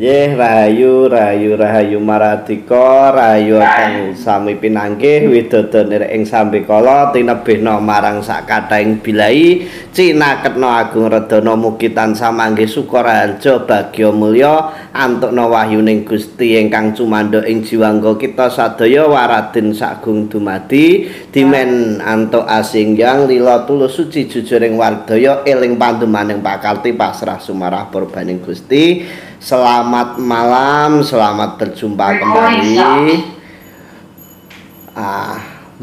Yeh rahayu rahayu rahayu maradika rahayu kang sami pinanggih widodone ing sambekala tinebihna marang sakataing bilai cinaketna agung redana mugi tansah manggih sukaraharja bagya mulya antukna wahyuning Gusti ingkang cumandha ing jiwangga kita sadaya waradin sagung dumadi dimen antuk asingjang lila tulus suci jujuring wardaya eling pandumaning pakarti pasrah sumarah purbaning Gusti. Selamat malam, selamat berjumpa kembali.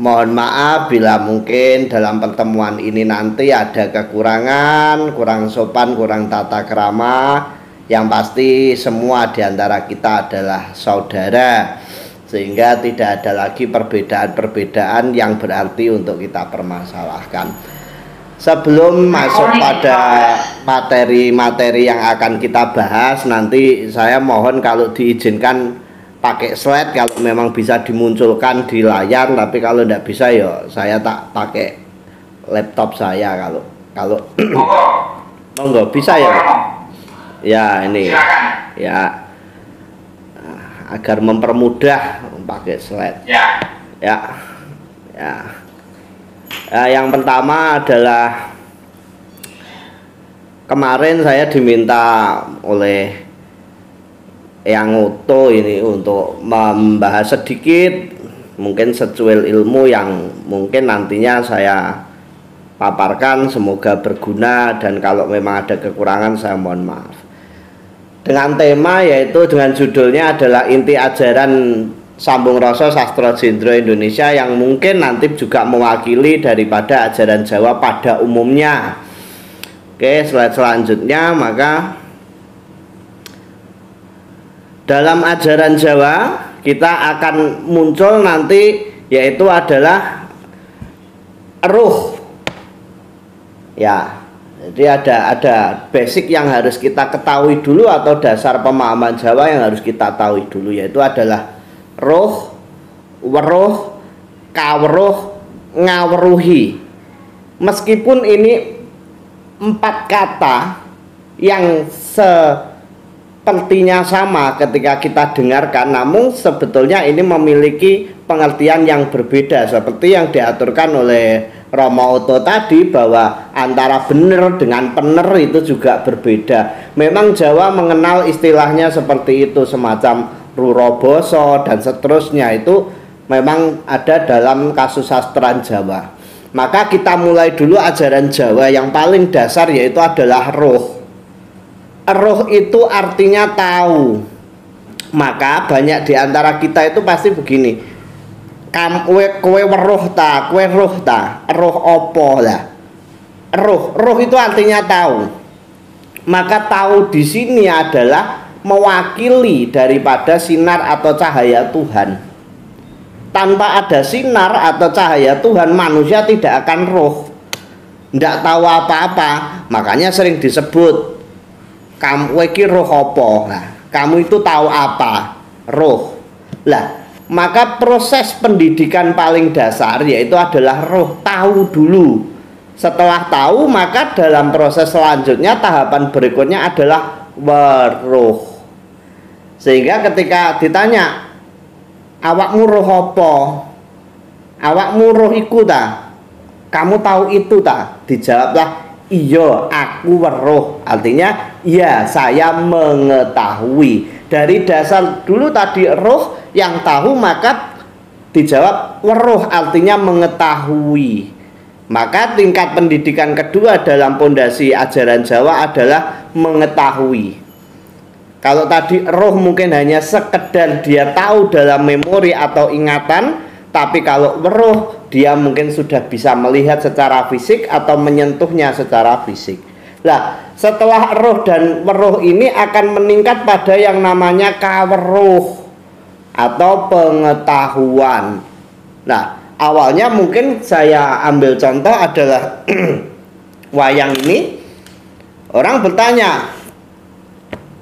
Mohon maaf bila mungkin dalam pertemuan ini nanti ada kekurangan, kurang sopan, kurang tata krama. Yang pasti semua di antara kita adalah saudara, sehingga tidak ada lagi perbedaan-perbedaan yang berarti untuk kita permasalahkan. Sebelum masuk pada materi-materi yang akan kita bahas, nanti saya mohon kalau diizinkan pakai slide kalau memang bisa dimunculkan di layar, tapi kalau tidak bisa ya saya tak pakai laptop saya kalau monggo bisa ya. Ya ini ya agar mempermudah pakai slide. Ya. Yang pertama adalah kemarin saya diminta oleh yang Oto ini untuk membahas sedikit mungkin secuil ilmu yang mungkin nantinya saya paparkan, semoga berguna, dan kalau memang ada kekurangan saya mohon maaf. Dengan tema yaitu dengan judulnya adalah inti ajaran Sambung Rasa Sastra Jendra Indonesia yang mungkin nanti juga mewakili daripada ajaran Jawa pada umumnya. Oke, slide selanjutnya, maka dalam ajaran Jawa kita akan muncul nanti yaitu adalah ruh. Ya, jadi ada basic yang harus kita ketahui dulu atau dasar pemahaman Jawa yang harus kita tahu dulu, yaitu adalah roh, weruh, kaweruh, ngaweruhi. Meskipun ini 4 kata yang sepertinya sama ketika kita dengarkan, namun sebetulnya ini memiliki pengertian yang berbeda, seperti yang diaturkan oleh Romo Oto tadi, bahwa antara bener dengan pener itu juga berbeda. Memang Jawa mengenal istilahnya seperti itu, semacam Ruroboso dan seterusnya, itu memang ada dalam kasusastran Jawa. Maka kita mulai dulu ajaran Jawa yang paling dasar, yaitu adalah roh. Roh itu artinya tahu. Maka banyak di antara kita itu pasti begini, kowe weruh ta, kowe roh ta, roh opo lah. Roh itu artinya tahu. Maka tahu di sini adalah mewakili daripada sinar atau cahaya Tuhan. Tanpa ada sinar atau cahaya Tuhan, manusia tidak akan roh, tidak tahu apa-apa. Makanya sering disebut kamu iki roh apa? Nah, kamu itu tahu apa? Roh. Lah, maka proses pendidikan paling dasar yaitu adalah roh, tahu dulu. Setelah tahu, maka dalam proses selanjutnya tahapan berikutnya adalah weruh. Sehingga ketika ditanya, awakmu roh apa? Awakmu roh iku ta? Kamu tahu itu ta? Dijawablah, iya, aku weruh. Artinya, ya, saya mengetahui. Dari dasar dulu tadi roh yang tahu, maka dijawab weruh, artinya mengetahui. Maka tingkat pendidikan kedua dalam pondasi ajaran Jawa adalah mengetahui. Kalau tadi roh mungkin hanya sekedar dia tahu dalam memori atau ingatan, tapi kalau weruh dia mungkin sudah bisa melihat secara fisik atau menyentuhnya secara fisik. Nah, setelah roh dan weruh ini akan meningkat pada yang namanya kaweruh atau pengetahuan. Nah, awalnya mungkin saya ambil contoh adalah wayang ini. Orang bertanya,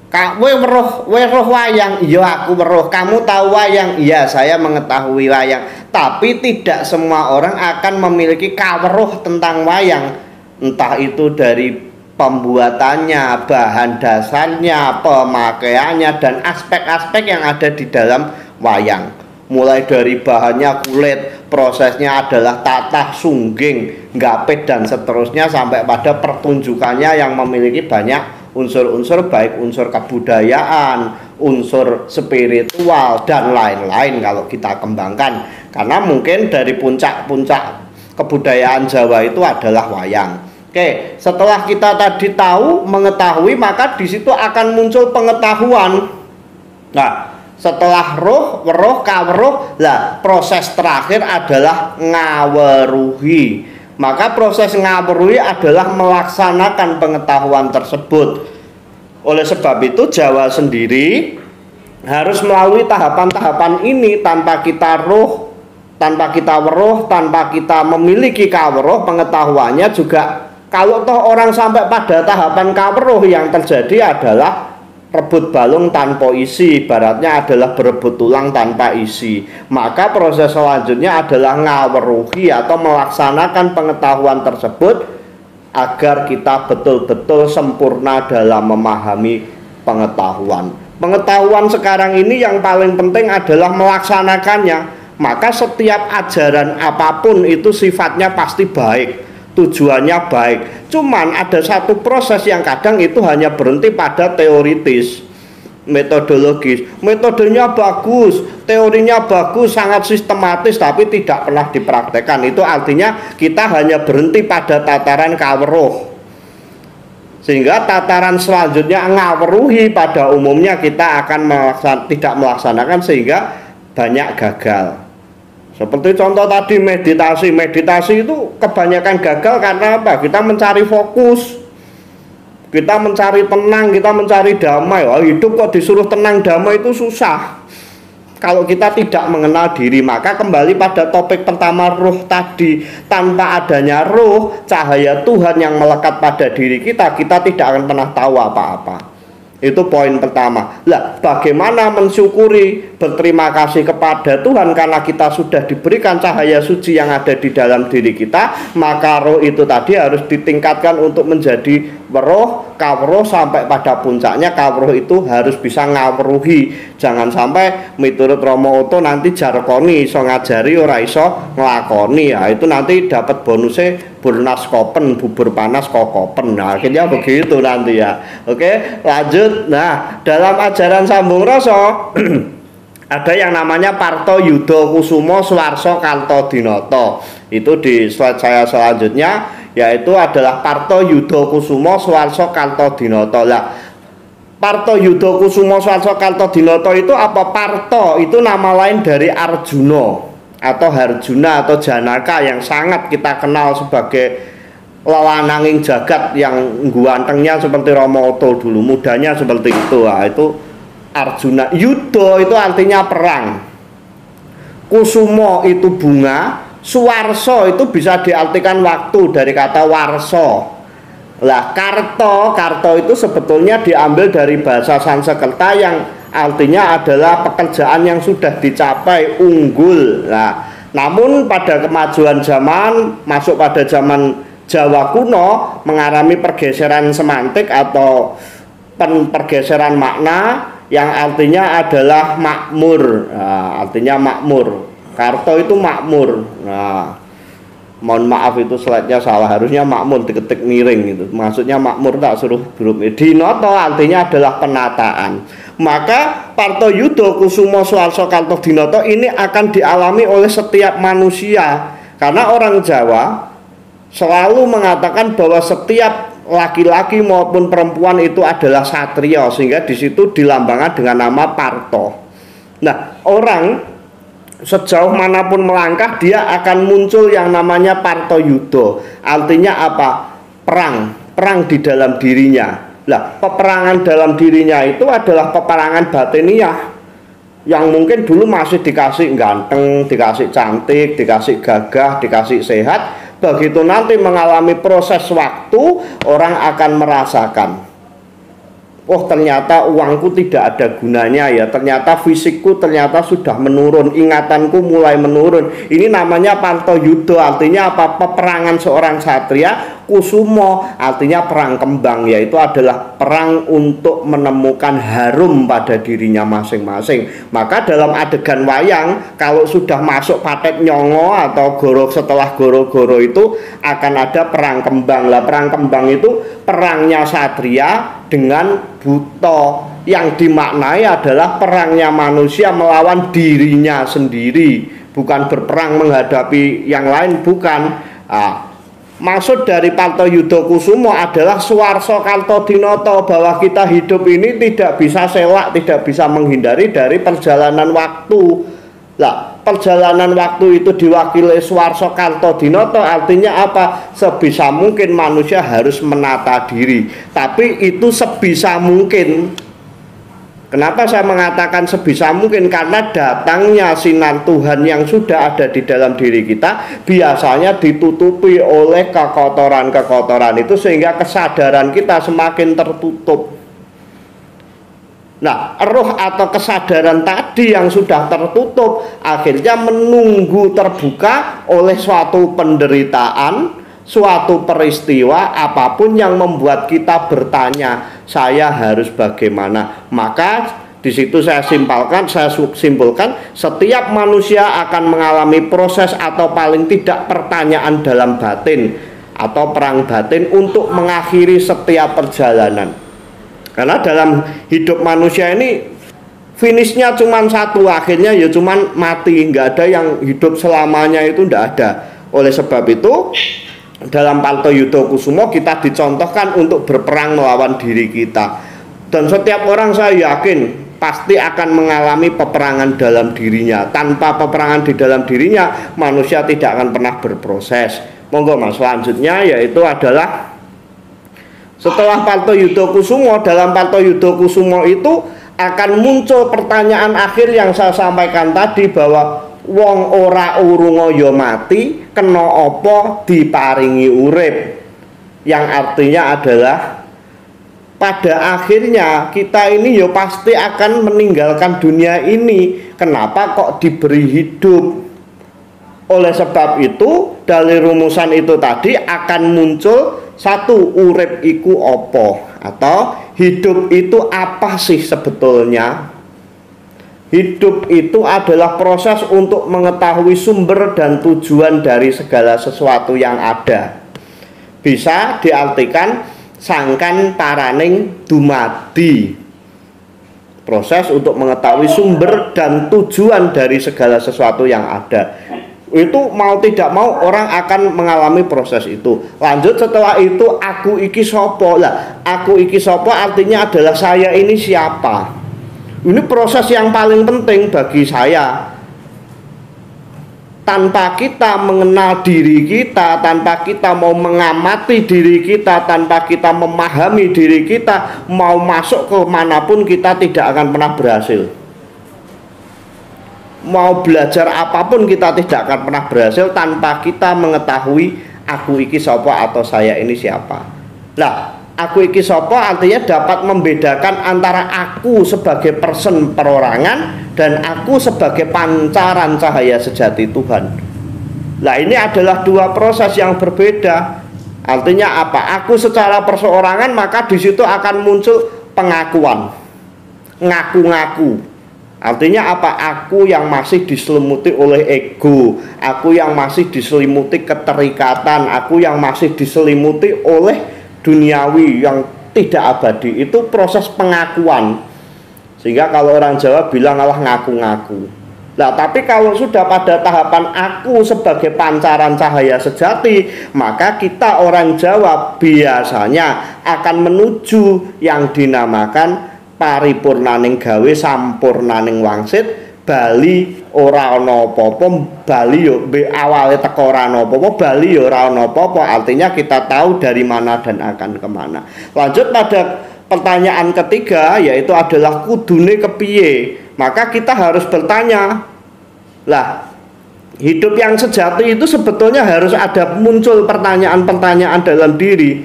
kowe weruh wayang? Iya, aku weruh. Kamu tahu wayang? Iya, saya mengetahui wayang. Tapi tidak semua orang akan memiliki kaweruh tentang wayang. Entah itu dari pembuatannya, bahan dasarnya, pemakaiannya, dan aspek-aspek yang ada di dalam wayang. Mulai dari bahannya kulit, prosesnya adalah tatah, sungging, gapit, dan seterusnya sampai pada pertunjukannya yang memiliki banyak unsur-unsur, baik unsur kebudayaan, unsur spiritual, dan lain-lain kalau kita kembangkan. Karena mungkin dari puncak-puncak kebudayaan Jawa itu adalah wayang. Oke, setelah kita tadi tahu, mengetahui, maka di situ akan muncul pengetahuan. Nah, setelah roh, weruh, kaweruh, lah proses terakhir adalah ngaweruhi. Maka proses ngaweruhi adalah melaksanakan pengetahuan tersebut. Oleh sebab itu Jawa sendiri harus melalui tahapan-tahapan ini. Tanpa kita roh, tanpa kita weruh, tanpa kita memiliki kaweruh, pengetahuannya juga, kalau toh orang sampai pada tahapan kaweruh, yang terjadi adalah rebut balung tanpa isi, ibaratnya adalah berebut tulang tanpa isi. Maka proses selanjutnya adalah ngaweruhi atau melaksanakan pengetahuan tersebut agar kita betul-betul sempurna dalam memahami pengetahuan. Pengetahuan sekarang ini yang paling penting adalah melaksanakannya. Maka setiap ajaran apapun itu sifatnya pasti baik, tujuannya baik. Cuman ada satu proses yang kadang itu hanya berhenti pada teoritis, metodologis. Metodenya bagus, teorinya bagus, sangat sistematis, tapi tidak pernah dipraktekkan. Itu artinya kita hanya berhenti pada tataran kaweruh. Sehingga tataran selanjutnya ngaweruhi, pada umumnya kita akan tidak melaksanakan sehingga banyak gagal. Seperti contoh tadi meditasi. Meditasi itu kebanyakan gagal karena apa? Kita mencari fokus, kita mencari tenang, kita mencari damai. Wah, hidup kok disuruh tenang damai itu susah kalau kita tidak mengenal diri. Maka kembali pada topik pertama, ruh tadi. Tanpa adanya ruh, cahaya Tuhan yang melekat pada diri kita, kita tidak akan pernah tahu apa-apa. Itu poin pertama. Lah, bagaimana mensyukuri, berterima kasih kepada Tuhan karena kita sudah diberikan cahaya suci yang ada di dalam diri kita. Maka roh itu tadi harus ditingkatkan untuk menjadi weruh, kaweruh, sampai pada puncaknya kaweruh itu harus bisa ngaweruhi. Jangan sampai miturut Romo Oto nanti jarkoni iso ngajari ora iso nglakoni. Ya, itu nanti dapat bonusnya burnas kopen, bubur panas kokopen. Nah, akhirnya begitu nanti ya. Oke, lanjut. Nah, dalam ajaran Sambung Rasa ada yang namanya Parto Yudo Kusumo Swarso Karto Dinoto. Itu di slide saya selanjutnya, yaitu adalah Parto Yudo Kusumo Swarso Karto Dinoto. Lah, Parto Yudo Kusumo Swarso Karto Dinoto itu apa? Parto itu nama lain dari Arjuna atau Harjuna atau Janaka yang sangat kita kenal sebagai lelananging jagat, yang guantengnya seperti Romo Oto dulu, mudanya seperti itu. Nah, itu Arjuna. Yudo itu artinya perang, Kusumo itu bunga, Suwarso itu bisa diartikan waktu dari kata warso. Lah, Karto itu sebetulnya diambil dari bahasa Sanskerta yang artinya adalah pekerjaan yang sudah dicapai, unggul. Nah, namun pada kemajuan zaman, masuk pada zaman Jawa kuno, mengalami pergeseran semantik atau pergeseran makna yang artinya adalah makmur. Nah, artinya makmur. Karto itu makmur. Nah, mohon maaf itu slide-nya salah, harusnya makmur, diketik miring gitu. Maksudnya makmur, tak suruh huruf. Dinoto artinya adalah penataan. Maka Parto Yudo Kusumo Swarso Karto Dinoto ini akan dialami oleh setiap manusia. Karena orang Jawa selalu mengatakan bahwa setiap laki-laki maupun perempuan itu adalah satria, sehingga di situ dilambangkan dengan nama Parto. Nah, orang sejauh manapun melangkah, dia akan muncul yang namanya Parto Yudo. Artinya apa? Perang di dalam dirinya. Lah, peperangan dalam dirinya itu adalah peperangan batiniah, yang mungkin dulu masih dikasih ganteng, dikasih cantik, dikasih gagah, dikasih sehat. Begitu nanti mengalami proses waktu, orang akan merasakan, oh ternyata uangku tidak ada gunanya ya, ternyata fisikku ternyata sudah menurun, ingatanku mulai menurun. Ini namanya Parto Yudo, artinya apa? Peperangan seorang satria kusumo, artinya perang kembang, yaitu adalah perang untuk menemukan harum pada dirinya masing-masing. Maka dalam adegan wayang, kalau sudah masuk patet nyongo atau goro, setelah goro-goro itu akan ada perang kembang. Lah perang kembang itu perangnya satria dengan buto, yang dimaknai adalah perangnya manusia melawan dirinya sendiri, bukan berperang menghadapi yang lain, bukan. Maksud dari Parto Yudo Kusumo adalah Suwarso Kartodinoto, bahwa kita hidup ini tidak bisa selak, tidak bisa menghindari dari perjalanan waktu. Lah, perjalanan waktu itu diwakili Suwarso Kartodinoto, artinya apa? Sebisa mungkin manusia harus menata diri. Tapi itu sebisa mungkin. Kenapa saya mengatakan sebisa mungkin? Karena datangnya sinar Tuhan yang sudah ada di dalam diri kita biasanya ditutupi oleh kekotoran-kekotoran itu, sehingga kesadaran kita semakin tertutup. Nah, roh atau kesadaran tadi yang sudah tertutup akhirnya menunggu terbuka oleh suatu penderitaan, suatu peristiwa apapun yang membuat kita bertanya, saya harus bagaimana. Maka di situ saya simpulkan setiap manusia akan mengalami proses atau paling tidak pertanyaan dalam batin atau perang batin untuk mengakhiri setiap perjalanan. Karena dalam hidup manusia ini finishnya cuma satu, akhirnya ya cuma mati, nggak ada yang hidup selamanya, itu nggak ada. Oleh sebab itu dalam Parto Yudo Kusumo kita dicontohkan untuk berperang melawan diri kita. Dan setiap orang saya yakin pasti akan mengalami peperangan dalam dirinya. Tanpa peperangan di dalam dirinya, manusia tidak akan pernah berproses. Monggo Mas, selanjutnya yaitu adalah setelah Parto Yudo Kusumo, dalam Parto Yudo Kusumo itu akan muncul pertanyaan akhir yang saya sampaikan tadi, bahwa wong ora urunga ya mati, kena apa diparingi urip. Yang artinya adalah pada akhirnya kita ini ya pasti akan meninggalkan dunia ini. Kenapa kok diberi hidup? Oleh sebab itu dari rumusan itu tadi akan muncul satu, urip iku opo, atau hidup itu apa sih sebetulnya? Hidup itu adalah proses untuk mengetahui sumber dan tujuan dari segala sesuatu yang ada. Bisa diartikan sangkan paraning dumadi, proses untuk mengetahui sumber dan tujuan dari segala sesuatu yang ada. Itu mau tidak mau orang akan mengalami proses itu. Lanjut setelah itu, aku iki sopo. Lah, aku iki sopo artinya adalah saya ini siapa. Ini proses yang paling penting bagi saya. Tanpa kita mengenal diri kita, tanpa kita mau mengamati diri kita, tanpa kita memahami diri kita, mau masuk ke manapun kita tidak akan pernah berhasil. Mau belajar apapun kita tidak akan pernah berhasil tanpa kita mengetahui aku iki sopo atau saya ini siapa. Lah, aku iki sopo artinya dapat membedakan antara aku sebagai person perorangan dan aku sebagai pancaran cahaya sejati Tuhan. Lah, ini adalah dua proses yang berbeda. Artinya apa? Aku secara perseorangan, maka di situ akan muncul pengakuan, ngaku-ngaku. Artinya apa? Aku yang masih diselimuti oleh ego, aku yang masih diselimuti keterikatan, aku yang masih diselimuti oleh duniawi yang tidak abadi. Itu proses pengakuan. Sehingga kalau orang Jawa bilang alah ngaku-ngaku. Nah, tapi kalau sudah pada tahapan aku sebagai pancaran cahaya sejati, maka kita orang Jawa biasanya akan menuju yang dinamakan paripurnaning gawe sampurnaning wangsit. Bali ora ana apa-apa, bali yo awale teko ora ana apa-apa, bali yo ora ana apa-apa. Artinya kita tahu dari mana dan akan kemana. Lanjut pada pertanyaan ketiga, yaitu adalah kudune kepiye. Maka kita harus bertanya, lah hidup yang sejati itu sebetulnya harus ada muncul pertanyaan-pertanyaan dalam diri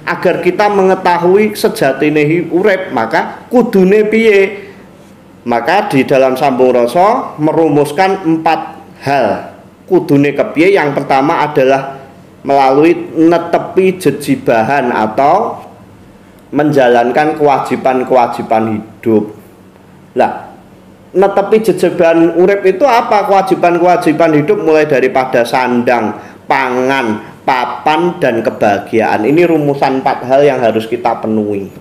agar kita mengetahui sejatine urip. Maka kudune piye? Maka di dalam Sambung Rasa merumuskan 4 hal kudune kepiye. Yang pertama adalah melalui netepi jejibahan atau menjalankan kewajiban-kewajiban hidup. Lah, netepi jejibahan urip itu apa? Kewajiban-kewajiban hidup mulai daripada sandang, pangan, papan, dan kebahagiaan. Ini rumusan 4 hal yang harus kita penuhi.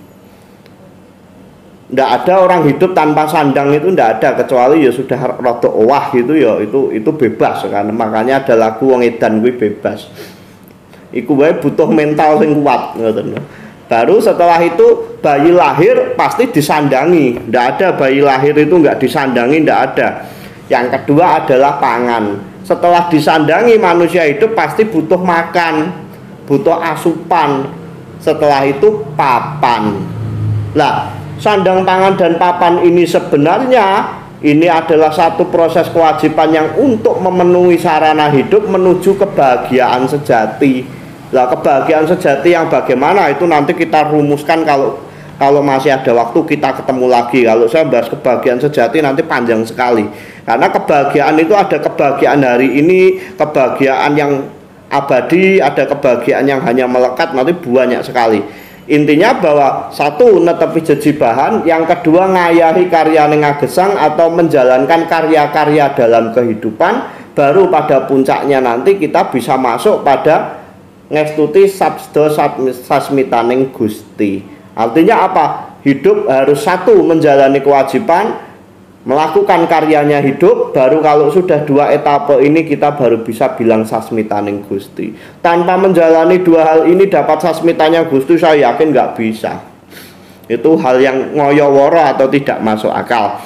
Nggak ada orang hidup tanpa sandang, itu nggak ada, kecuali ya sudah rada owah gitu ya, itu bebas kan. Makanya ada lagu wong edan kuwi bebas. Iku wae butuh mental sing kuat ngoten. Baru setelah itu bayi lahir pasti disandangi. Nggak ada bayi lahir itu nggak disandangi, nggak ada. Yang kedua adalah pangan. Setelah disandangi manusia hidup pasti butuh makan, butuh asupan. Setelah itu papan. Lah, sandang, pangan, dan papan ini sebenarnya ini adalah satu proses kewajiban yang untuk memenuhi sarana hidup menuju kebahagiaan sejati. Lah, kebahagiaan sejati yang bagaimana itu nanti kita rumuskan kalau masih ada waktu kita ketemu lagi. Kalau saya bahas kebahagiaan sejati nanti panjang sekali. Karena kebahagiaan itu ada kebahagiaan hari ini, kebahagiaan yang abadi, ada kebahagiaan yang hanya melekat, nanti banyak sekali. Intinya bahwa satu netepi jejibahan, yang kedua ngayahi karya ngagesang atau menjalankan karya-karya dalam kehidupan, baru pada puncaknya nanti kita bisa masuk pada ngestuti sabdo sasmitaning Gusti. Artinya apa? Hidup harus satu menjalani kewajiban, melakukan karyanya hidup, baru kalau sudah 2 etape ini kita baru bisa bilang sasmitaning Gusti. Tanpa menjalani 2 hal ini dapat sasmitanya Gusti, saya yakin nggak bisa. Itu hal yang ngoyo-woro atau tidak masuk akal.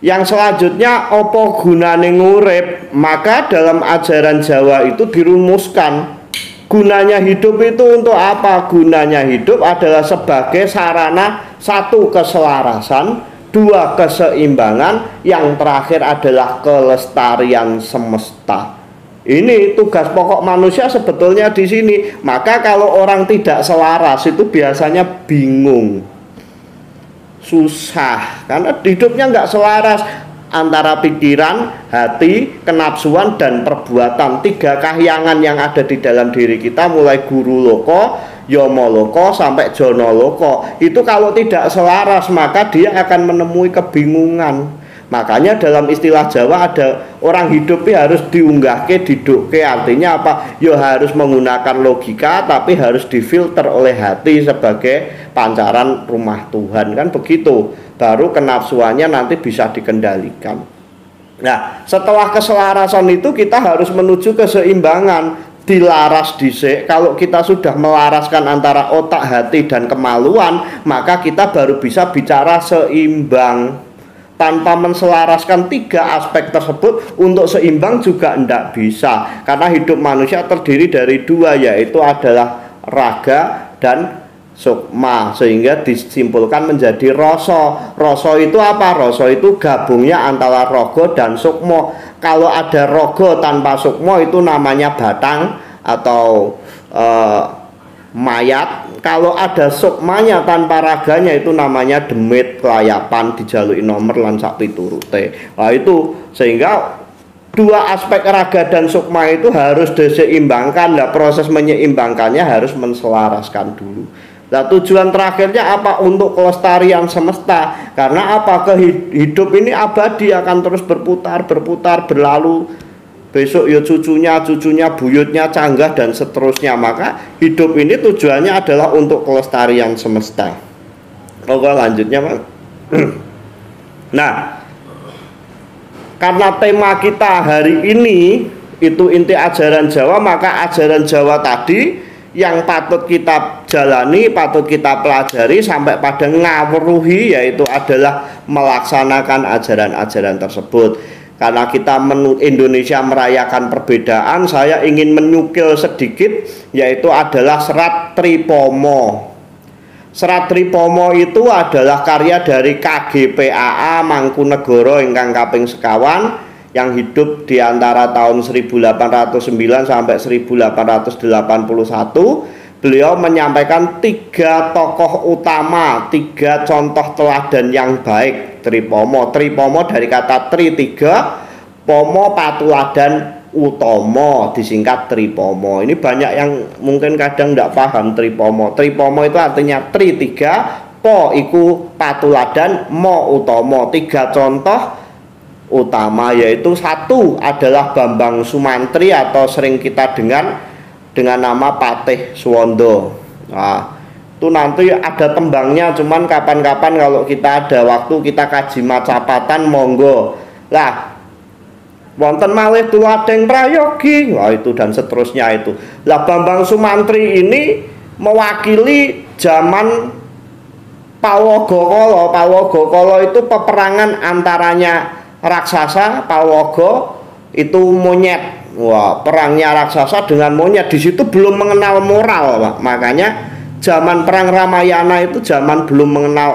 Yang selanjutnya, opo gunane ngurip? Maka dalam ajaran Jawa itu dirumuskan, gunanya hidup itu untuk apa? Gunanya hidup adalah sebagai sarana, 1 keselarasan, 2 keseimbangan, yang terakhir adalah kelestarian semesta. Ini tugas pokok manusia sebetulnya di sini. Maka kalau orang tidak selaras itu biasanya bingung, susah, karena hidupnya nggak selaras antara pikiran, hati, kenapsuan, dan perbuatan. 3 kahyangan yang ada di dalam diri kita, mulai guru loko, yomo loko, sampai jono loko. Itu kalau tidak selaras maka dia akan menemui kebingungan. Makanya dalam istilah Jawa ada orang hidup harus diunggahke, didukke. Artinya apa? Ya harus menggunakan logika, tapi harus difilter oleh hati sebagai pancaran rumah Tuhan, kan begitu. Baru kenafsuannya nanti bisa dikendalikan. Nah, setelah keselarasan itu kita harus menuju keseimbangan. Dilaras dhisik. Kalau kita sudah melaraskan antara otak, hati, dan kemaluan, maka kita baru bisa bicara seimbang. Tanpa menselaraskan 3 aspek tersebut, untuk seimbang juga tidak bisa. Karena hidup manusia terdiri dari 2, yaitu adalah raga dan sukma, sehingga disimpulkan menjadi rasa. Rasa itu apa? Rasa itu gabungnya antara rogo dan sukmo. Kalau ada rogo tanpa sukmo itu namanya batang atau mayat. Kalau ada sukmanya tanpa raganya itu namanya demit, kelayapan, dijaluki nomor lan sak piturute. Nah itu, sehingga 2 aspek raga dan sukma itu harus diseimbangkan. Nah, proses menyeimbangkannya harus menselaraskan dulu. Nah, tujuan terakhirnya apa? Untuk kelestarian semesta. Karena apa? Hidup ini abadi, akan terus berputar, berlalu. Besok ya cucunya, buyutnya, canggah, dan seterusnya. Maka hidup ini tujuannya adalah untuk kelestarian semesta. Oke, lanjutnya, Pak. Nah, karena tema kita hari ini itu inti ajaran Jawa, maka ajaran Jawa tadi yang patut kita jalani, patut kita pelajari sampai pada ngawruhi, yaitu adalah melaksanakan ajaran-ajaran tersebut. Karena kita Indonesia merayakan perbedaan, saya ingin menyukil sedikit, yaitu adalah Serat Tripomo. Serat Tripomo itu adalah karya dari KGPAA Mangkunegoro ingkang kaping sekawan, yang hidup di antara tahun 1809 sampai 1881. Beliau menyampaikan 3 tokoh utama, 3 contoh teladan yang baik. Tripomo dari kata tri, 3, pomo, patuladan, utomo, disingkat Tripomo. Ini banyak yang mungkin kadang tidak paham Tripomo. Tripomo itu artinya tri 3, po iku patuladan, mo utomo, 3 contoh utama, yaitu 1 adalah Bambang Sumantri atau sering kita dengar dengan nama Patih Suwondo. Nah, itu nanti ada tembangnya, cuman kapan-kapan kalau kita ada waktu kita kaji Macapatan, monggo. Lah wonten malih tuladeng prayogi, wah itu dan seterusnya itu. Lah Bambang Sumantri ini mewakili zaman Palwagakala. Palwagakala itu peperangan antaranya raksasa, Palwaga itu monyet. Wah, perangnya raksasa dengan monyet, di situ belum mengenal moral, Pak. Makanya zaman perang Ramayana itu zaman belum mengenal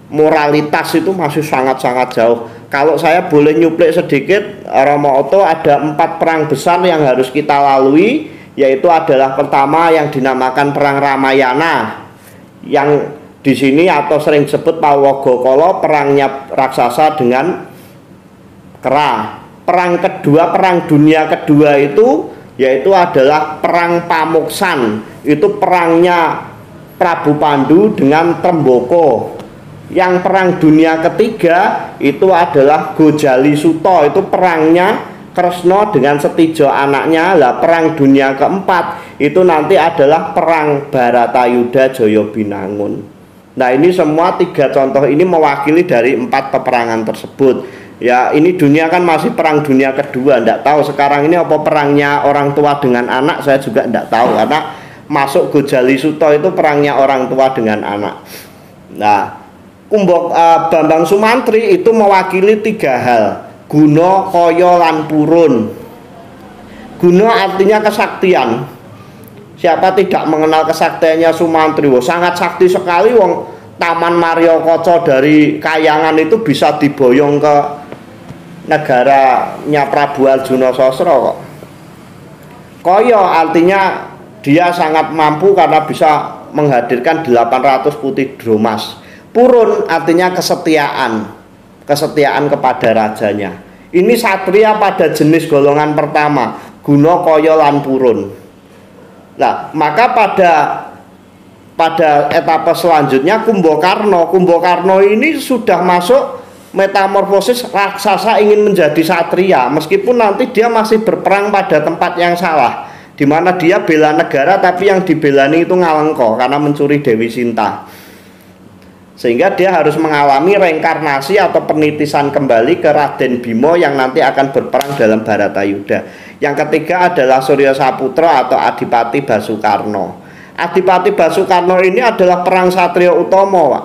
moralitas, itu masih sangat-sangat jauh. Kalau saya boleh nyuplik sedikit, Romo Oto ada 4 perang besar yang harus kita lalui, yaitu adalah pertama yang dinamakan perang Ramayana, yang di sini atau sering disebut Palwagakala, perangnya raksasa dengan kera. Perang kedua, perang dunia kedua itu yaitu adalah perang Pamuksan, itu perangnya Prabu Pandu dengan Tremboko. Yang perang dunia ketiga itu adalah Gojali Suto, itu perangnya Kresna dengan Setijo anaknya. Lah perang dunia keempat itu nanti adalah perang Baratayuda Jayabinangun. Nah ini semua 3 contoh ini mewakili dari 4 peperangan tersebut. Ya ini dunia kan masih perang dunia kedua, ndak tahu sekarang ini apa perangnya orang tua dengan anak, saya juga ndak tahu, karena masuk Gojali Suto itu perangnya orang tua dengan anak. Nah Bambang Sumantri itu mewakili 3 hal: guna, kaya, lan purun. Guna artinya kesaktian. Siapa tidak mengenal kesaktiannya Sumantri? Wah, sangat sakti sekali. Wong Taman Mario Koco dari Kayangan itu bisa diboyong ke negaranya Prabu Arjuna Sosro kok. Kaya artinya dia sangat mampu karena bisa menghadirkan 800 putih dromas. Purun artinya kesetiaan, kesetiaan kepada rajanya. Ini satria pada jenis golongan pertama, guna, kaya, lan purun. Nah, maka pada etapa selanjutnya Kumbakarna. Kumbakarna ini sudah masuk metamorfosis raksasa ingin menjadi satria, meskipun nanti dia masih berperang pada tempat yang salah, di mana dia bela negara tapi yang dibelani itu Ngalengka karena mencuri Dewi Sinta. Sehingga dia harus mengalami reinkarnasi atau penitisan kembali ke Raden Bima yang nanti akan berperang dalam Baratayuda. Yang ketiga adalah Surya Saputra atau Adipati Basukarno. Adipati Basukarno ini adalah perang satria utama, Pak,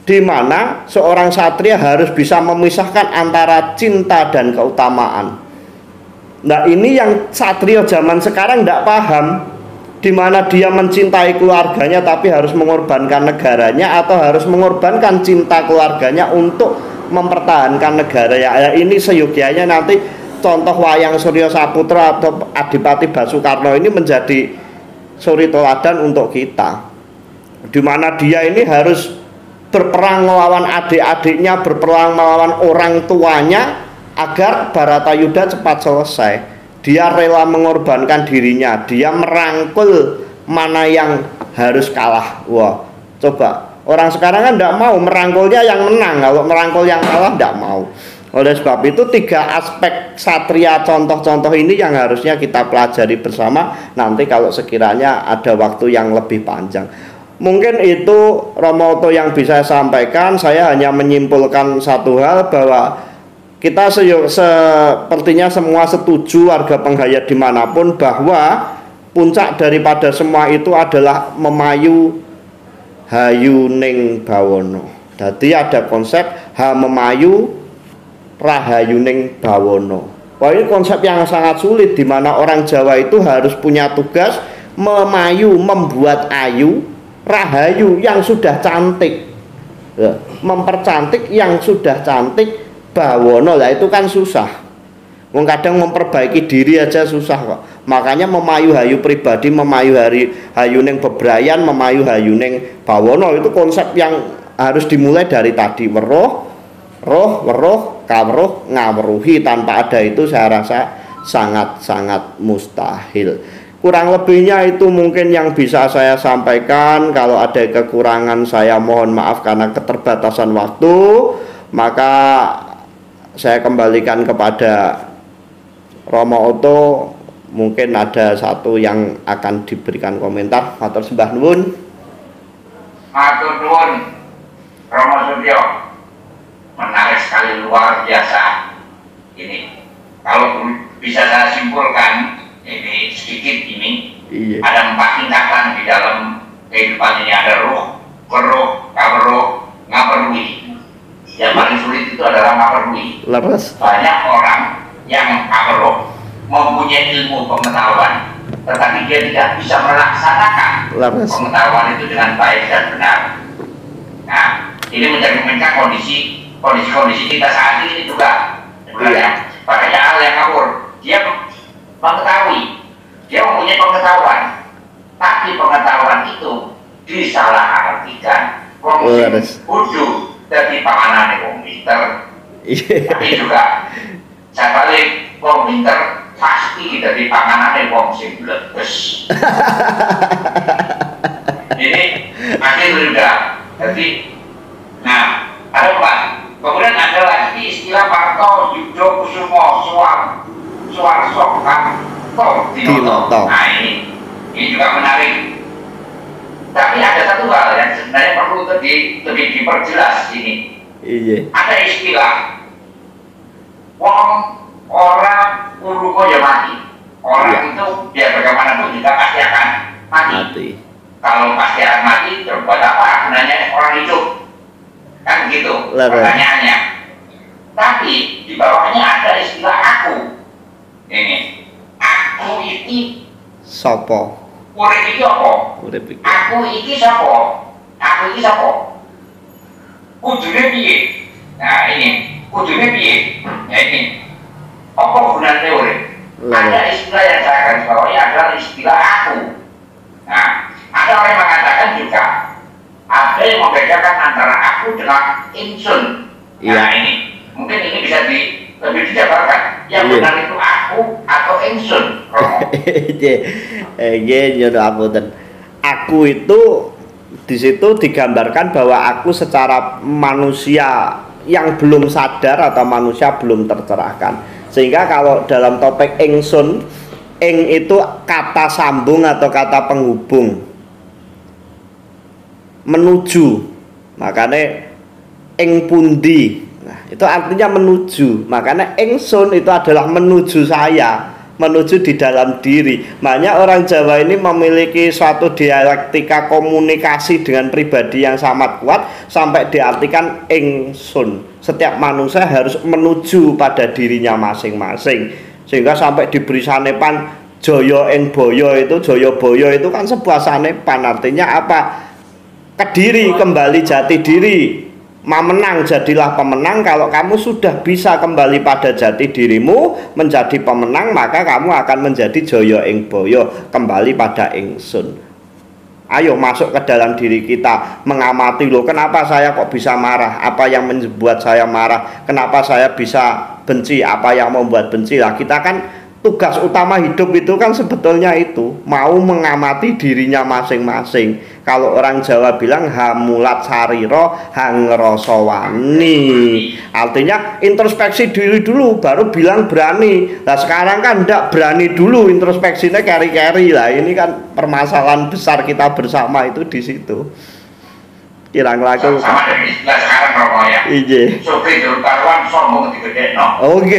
di mana seorang satria harus bisa memisahkan antara cinta dan keutamaan. Nah ini yang satria zaman sekarang tidak paham, di mana dia mencintai keluarganya tapi harus mengorbankan negaranya, atau harus mengorbankan cinta keluarganya untuk mempertahankan negara. Ya ini seyogianya nanti contoh wayang Surya Saputra atau Adipati Basukarno ini menjadi suri teladan untuk kita, di mana dia ini harus berperang melawan adik-adiknya, berperang melawan orang tuanya agar Baratayuda cepat selesai. Dia rela mengorbankan dirinya, dia merangkul mana yang harus kalah. Wah, coba orang sekarang kan tidak mau, merangkulnya yang menang, kalau merangkul yang kalah tidak mau. Oleh sebab itu 3 aspek satria contoh-contoh ini yang harusnya kita pelajari bersama nanti kalau sekiranya ada waktu yang lebih panjang. Mungkin itu Romo Oto yang bisa saya sampaikan. Saya hanya menyimpulkan satu hal, bahwa kita sepertinya semua setuju, warga penghayat dimanapun, bahwa puncak daripada semua itu adalah memayu hayuning bawono. Jadi ada konsep ha memayu rahayuning bawono. Wah, ini konsep yang sangat sulit, di mana orang Jawa itu harus punya tugas memayu, membuat ayu, rahayu yang sudah cantik, mempercantik yang sudah cantik, bawono. Lah itu kan susah. Wong kadang memperbaiki diri aja susah kok. Makanya memayu hayu pribadi, memayu hayuning bebrayan, memayu hayuning bawono, itu konsep yang harus dimulai dari tadi. Weruh, roh, weruh, kawruh, ngawruhi. Tanpa ada itu saya rasa sangat-sangat mustahil. Kurang lebihnya itu mungkin yang bisa saya sampaikan. Kalau ada kekurangan saya mohon maaf karena keterbatasan waktu. Maka saya kembalikan kepada Romo Oto. Mungkin ada satu yang akan diberikan komentar. Matur sembah nuwun. Matur nuwun Romo Suryo. Menarik sekali, luar biasa. Ini kalau bisa saya simpulkan, ini sedikit ini, iya. Ada 4 tingkatan di dalam kehidupan ini. Ada ruh, keruh, kaberuh, ngaperui. Yang paling sulit itu adalah ngaperui. Banyak orang yang kaberuh, mempunyai ilmu pengetahuan, tetapi dia tidak bisa melaksanakan pengetahuan itu dengan baik dan benar. Nah, ini mencerminkan kondisi kita saat ini juga. Sebenarnya banyak hal yang kabur. Dia mengetahui, dia mempunyai pengetahuan, tapi pengetahuan itu disalahartikan. Bodoh dari panganan wong pinter. Tapi juga saya balik, wong pinter pasti dari panganan wong sing bleges. Ini masih juga. Jadi, nah, ada Pak. Kemudian ada lagi istilah Parto Yudo Kusumo Suwarso Dinoto. Nah, ini juga menarik. Tapi ada satu hal yang sebenarnya perlu lebih diperjelas ini. Iya. Ada istilah orang uruko ya mati. Orang itu biar bagaimanapun juga pasti akan mati. Kalau pasti akan mati, terus buat apa gunanya orang hidup? Kan begitu pertanyaannya. Tapi di bawahnya ada istilah aku. Ini aku ini sopo. Urip iki apa? Aku iki sapa? Aku iki sapa? Kudune piye? Nah ini kudune piye? Ya ini apa gunanya urip? Ada istilah yang saya garis bawahi adalah istilah aku. Nah, ada orang yang mengatakan juga ada yang membedakan antara aku dengan insun. Nah ini mungkin ini bisa lebih dijabarkan. Yang benar itu aku atau insun. Aku itu di situ digambarkan bahwa aku secara manusia yang belum sadar atau manusia belum tercerahkan. Sehingga kalau dalam topik ingsun, ing itu kata sambung atau kata penghubung. Menuju, makanya ing pundi, nah itu artinya menuju. Makanya ingsun itu adalah menuju saya, menuju di dalam diri. Makanya orang Jawa ini memiliki suatu dialektika komunikasi dengan pribadi yang sangat kuat sampai diartikan ingsun. Setiap manusia harus menuju pada dirinya masing-masing, sehingga sampai diberi sanepan joyo ing boyo itu, joyo boyo itu kan sebuah sanepan. Artinya apa? Kediri, kembali jati diri. Memenang, jadilah pemenang. Kalau kamu sudah bisa kembali pada jati dirimu, menjadi pemenang, maka kamu akan menjadi joyo ing boyo, kembali pada ingsun. Ayo masuk ke dalam diri kita, mengamati loh, kenapa saya kok bisa marah, apa yang membuat saya marah, kenapa saya bisa benci, apa yang membuat benci. Lah kita kan tugas utama hidup itu kan sebetulnya itu mau mengamati dirinya masing-masing. Kalau orang Jawa bilang hamulat sariro hangroso wani, artinya introspeksi diri dulu baru bilang berani. Nah sekarang kan tidak berani dulu, introspeksinya keri-keri lah. Ini kan permasalahan besar kita bersama itu di situ. Kirang laku sama dengan istilah sekarang Romo ya. Iya. Sofi dulu karuan sombong digedekno. Oke.